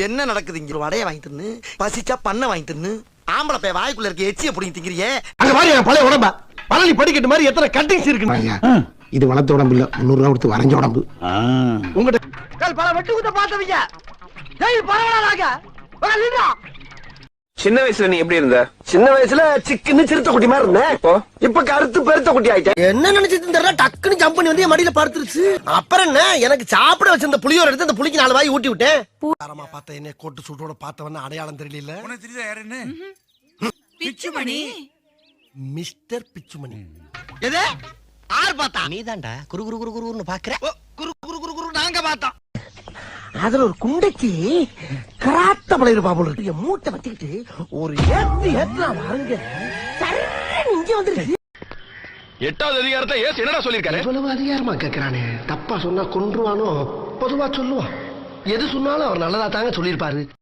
என்ன நடக்குது இங்க? வடைய வாங்கி தின்னு, பசிச்சா பண்ண வாங்கி தின்னு, ஆம்பளை பைய வாய்க்குள்ள இருக்க எச்சிய புடிங்கி திங்கிறியே. அங்க பாரு என் பழைய உடம்பா, பழனி படிக்கட்டு மாதிரி எத்தனை கட்டிங்ஸ் இருக்கு. இது வளர்த்த உடம்பு இல்ல, 300 ரூபா கொடுத்து வரைஞ்ச உடம்பு. உங்ககிட்ட பல வெட்டு குத்த பார்த்தவங்க பரவாயில்ல. சின்ன வயசுல நீ எப்படி இருந்த? சின்ன வயசுல சிக்கன்னு சிறுத்தை குட்டி மாதிரி இருந்தேன். இப்ப கருத்து பெருத்த குட்டி ஆயிட்டேன். என்ன நினைச்சிட்டு தெரியல, டக்குன்னு ஜம்ப் பண்ணி வந்து என் மடியில படுத்துருச்சு. அப்புறம் என்ன, எனக்கு சாப்பிட வச்சிருந்த புளியோர எடுத்து அந்த புளிக்கு 4 வாய் ஊட்டி விட்டேன். ஆரமா பார்த்த என்ன கோட்டு சூட்டோட பார்த்தவன அடையாளம் தெரியல. உனக்கு தெரியுதா யாருன்னு? பிச்சுமணி. மிஸ்டர் பிச்சுமணி. எது? ஆர் பார்த்தா? நீதான்டா குரு குரு குரு குருன்னு பாக்குற. குரு குரு குரு குரு நாங்க பார்த்தோம். அதுல ஒரு குண்டைக்கு கராத்த பழைய பாபுல இருக்கு. மூட்டை வச்சுக்கிட்டு ஒரு ஏத்தா வாங்க இங்க வந்துருக்கு. 8வது அதிகாரத்தை ஏசு என்னடா சொல்லிருக்காரு? இவ்வளவு அதிகாரமா கேக்குறானே, தப்பா சொன்னா கொன்றுவானோ? பொதுவா சொல்லுவான், எது சொன்னாலும் அவர் நல்லதா தாங்க சொல்லிருப்பாரு.